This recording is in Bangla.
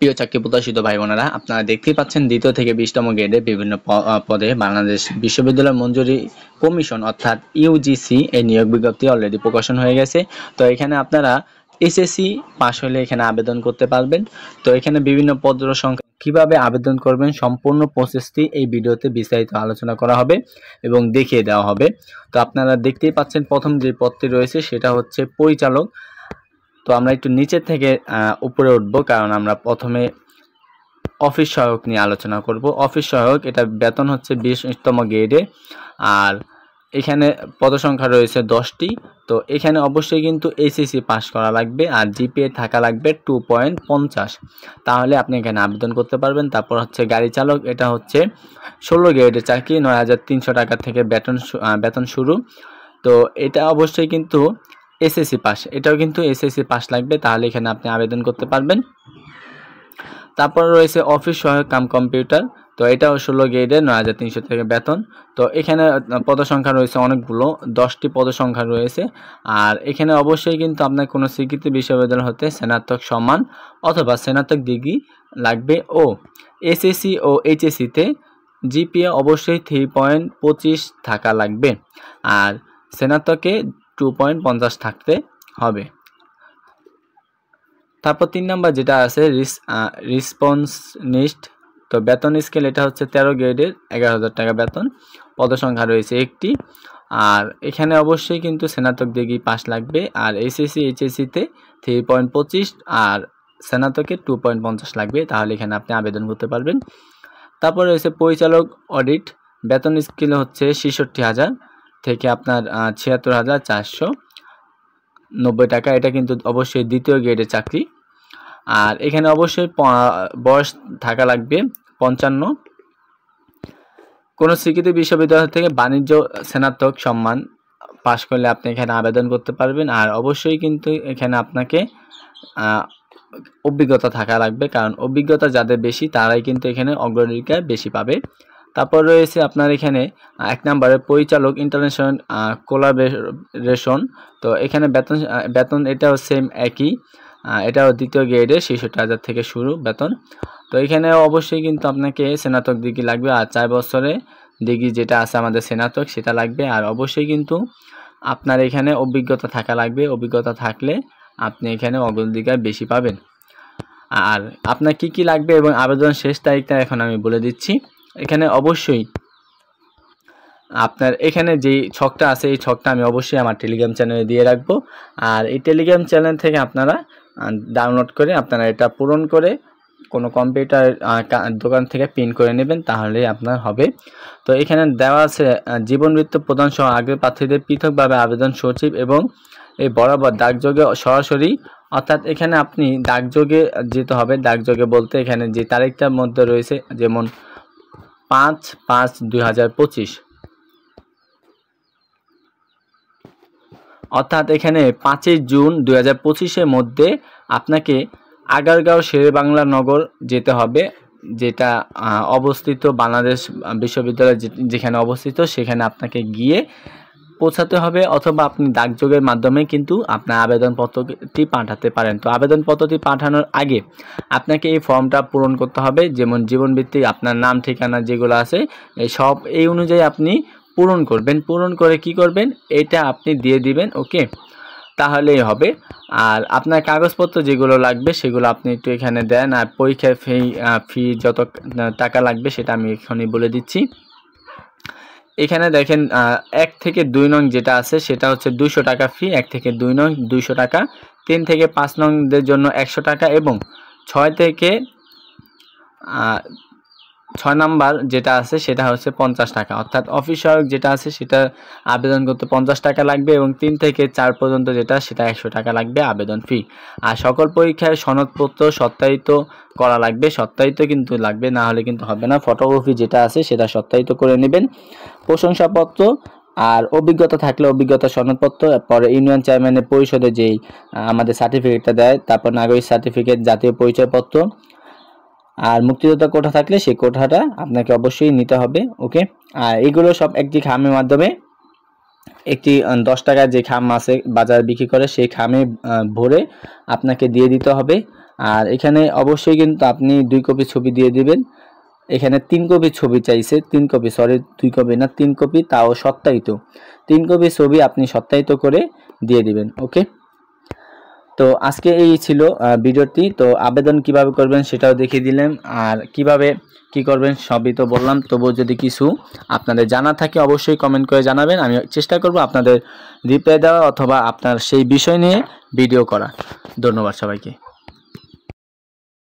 প্রিয় চাকরি প্রত্যাশিত ভাই বোনেরা, আপনারা দেখতেই পাচ্ছেন দ্বিতীয় থেকে 20তম গ্রেডে বিভিন্ন পদে বাংলাদেশ বিশ্ববিদ্যালয় মঞ্জুরি কমিশন অর্থাৎ ইউজিসি এই নিয়োগ বিজ্ঞপ্তি অলরেডি প্রকাশন হয়ে গেছে। তো এখানে আপনারা এসএসসি পাশ হলে এখানে আবেদন করতে পারবেন। তো এখানে বিভিন্ন পদের সংখ্যা কিভাবে আবেদন করবেন সম্পূর্ণ প্রসেসটি এই ভিডিওতে বিস্তারিত আলোচনা করা হবে এবং দেখিয়ে দেওয়া হবে। তো আপনারা দেখতেই পাচ্ছেন প্রথম যে পদটি রয়েছে সেটা হচ্ছে পরিচালক। তো আমরা একটু নিচে থেকে উপরে উঠব, কারণ আমরা প্রথমে অফিস সহায়ক নিয়ে আলোচনা করব। অফিস সহায়ক এটা বেতন হচ্ছে 20তম গ্রেডে, আর এখানে পদসংখ্যা রয়েছে 10টি। তো এখানে অবশ্যই কিন্তু এইচএসসি পাস করা লাগবে আর জিপিএ থাকা লাগবে 2.50, তাহলে আপনি এখানে আবেদন করতে পারবেন। তারপর হচ্ছে গাড়ি চালক, এটা হচ্ছে 16 গ্রেডের চাকরি, 9,300 টাকা থেকে বেতন শুরু। তো এটা অবশ্যই কিন্তু এসএসসি পাস, এটাও কিন্তু এসএসসি পাস লাগবে, তাহলে এখানে আপনি আবেদন করতে পারবেন। তারপর রয়েছে অফিস সহায়ক কাম কম্পিউটার, তো এটাও 16 গ্রেডের 9,300 থেকে বেতন। তো এখানে পদসংখ্যা রয়েছে অনেকগুলো, 10টি পদসংখ্যা রয়েছে। আর এখানে অবশ্যই কিন্তু আপনার কোনো স্বীকৃত বিশ্ববিদ্যালয় হতে স্নাতক সম্মান অথবা স্নাতক ডিগ্রি লাগবে ও এসএসসি ও এইচএসসিতে জিপিএ অবশ্যই 3.25 থাকা লাগবে, আর স্নাতকে 2.50 থাকতে হবে। তারপর 3 নাম্বার যেটা আছে রিসপন্সনিস্ট, তো বেতন স্কেল এটা হচ্ছে 13 গ্রেডের 11,000 টাকা বেতন, পদসংখ্যা রয়েছে একটি। আর এখানে অবশ্যই কিন্তু স্নাতক ডিগ্রি পাস লাগবে, আর এসএসসি এইচএসসিতে 3.25 আর স্নাতকে 2.50 লাগবে, তাহলে এখানে আপনি আবেদন করতে পারবেন। তারপর রয়েছে পরিচালক অডিট, বেতন স্কেল হচ্ছে 66,000 থেকে আপনার 76,490 টাকা, এটা কিন্তু অবশ্যই দ্বিতীয় গ্রেডের চাকরি। আর এখানে অবশ্যই বয়স থাকা লাগবে 55। কোনো স্বীকৃত বিশ্ববিদ্যালয় থেকে বাণিজ্য স্নাতক সম্মান পাশ করলে আপনি এখানে আবেদন করতে পারবেন। আর অবশ্যই কিন্তু এখানে আপনাকে অভিজ্ঞতা থাকা লাগবে, কারণ অভিজ্ঞতা যাদের বেশি তারাই কিন্তু এখানে অগ্রাধিকার বেশি পাবে। তারপর রয়েছে আপনার এখানে 1 নম্বরে পরিচালক ইন্টারন্যাশনাল কোলাবোরেশন, তো এখানে বেতন এটাও সেম একই, এটাও দ্বিতীয় গ্রেডে 66,000 থেকে শুরু বেতন। তো এখানে অবশ্যই কিন্তু আপনাকে স্নাতক ডিগ্রি লাগবে, আর 4 বছরে ডিগ্রি যেটা আছে আমাদের স্নাতক সেটা লাগবে। আর অবশ্যই কিন্তু আপনার এখানে অভিজ্ঞতা থাকা লাগবে, অভিজ্ঞতা থাকলে আপনি এখানে অগ্রাধিকার বেশি পাবেন। আর আপনার কি কি লাগবে এবং আবেদন শেষ তারিখটা এখন আমি বলে দিচ্ছি। এখানে অবশ্যই আপনার এখানে যেই ছকটা আছে এই ছকটা আমি অবশ্যই আমার টেলিগ্রাম চ্যানেলে দিয়ে রাখবো, আর এই টেলিগ্রাম চ্যানেল থেকে আপনারা ডাউনলোড করে আপনারা এটা পূরণ করে কোনো কম্পিউটার দোকান থেকে প্রিন্ট করে নেবেন, তাহলেই আপনার হবে। তো এখানে দেওয়া আছে জীবন বৃত্ত প্রদান সহ আগের প্রার্থীদের পৃথকভাবে আবেদন সচিব এবং এই বরাবর ডাকযোগে সরাসরি, অর্থাৎ এখানে আপনি ডাকযোগে যেতে হবে। ডাকযোগে বলতে এখানে যে তারিখটার মধ্যে রয়েছে, যেমন 5/5/2025, অর্থাৎ এখানে 5 জুন 2025-এর মধ্যে আপনাকে আগারগাঁও শেরেবাংলা নগর যেতে হবে, যেটা অবস্থিত বাংলাদেশ বিশ্ববিদ্যালয় যেখানে অবস্থিত সেখানে আপনাকে গিয়ে পৌঁছাতে হবে, অথবা আপনি ডাকযোগের মাধ্যমে কিন্তু আপনার আবেদনপত্রটি পাঠাতে পারেন। তো আবেদনপত্রটি পাঠানোর আগে আপনাকে এই ফর্মটা পূরণ করতে হবে, যেমন জীবনভিত্তিক আপনার নাম ঠিকানা যেগুলো আছে এই অনুযায়ী আপনি পূরণ করবেন। পূরণ করে কি করবেন, এটা আপনি দিয়ে দিবেন, ওকে, তাহলেই হবে। আর আপনার কাগজপত্র যেগুলো লাগবে সেগুলো আপনি একটু এখানে দেন। আর পরীক্ষার ফি যত টাকা লাগবে সেটা আমি এখনই বলে দিচ্ছি। এখানে দেখেন 1 থেকে 2 নং যেটা আছে সেটা হচ্ছে 200 টাকা ফি, 1 থেকে 2 নং 200 টাকা, 3 থেকে 5 নংদের জন্য 100 টাকা, এবং 6 থেকে 6 নাম্বার যেটা আছে সেটা হচ্ছে 50 টাকা, অর্থাৎ অফিস সহায়ক যেটা আছে সেটা আবেদন করতে 50 টাকা লাগবে, এবং 3 থেকে 4 পর্যন্ত যেটা সেটা 100 টাকা লাগবে আবেদন ফি। আর সকল পরীক্ষার সনদপত্র সত্যায়িত করা লাগবে, সত্যায়িত কিন্তু লাগবে, না হলে কিন্তু হবে না। ফটোকপি যেটা আছে সেটা সত্যায়িত করে নেবেন। প্রশংসাপত্র আর অভিজ্ঞতা থাকলে অভিজ্ঞতা সনদপত্র, পরে ইউনিয়ন চেয়ারম্যানের পরিষদে যেই আমাদের সার্টিফিকেটটা দেয়, তারপর নাগরিক সার্টিফিকেট, জাতীয় পরিচয়পত্র, আর মুক্তিযোদ্ধা কোটা থাকলে সেই কোটাটা আপনাকে অবশ্যই নিতে হবে, ওকে। আর এগুলো সব একটি খামের মাধ্যমে, একটি 10 টাকার যে খাম আছে বাজার বিক্রি করে সেই খামে ভরে আপনাকে দিয়ে দিতে হবে। আর এখানে অবশ্যই কিন্তু আপনি 2 কপি ছবি দিয়ে দিবেন। এখানে 3 কপি ছবি চাইছে, 3 কপি, সরি 2 কপি না 3 কপি, তাও সত্যায়িত 3 কপি ছবি আপনি সত্যায়িত করে দিয়ে দিবেন। ওকে, তো আজকে এই ছিল ভিডিওটি। তো আবেদন কিভাবে করবেন সেটাও দেখিয়ে দিলাম, আর কিভাবে কি করবেন সবই তো বললাম। তবুও যদি কিছু আপনাদের জানা থাকে অবশ্যই কমেন্ট করে জানাবেন, আমি চেষ্টা করব আপনাদের রিপ্লাই দেওয়া অথবা আপনার সেই বিষয় নিয়ে ভিডিও করা। ধন্যবাদ সবাইকে।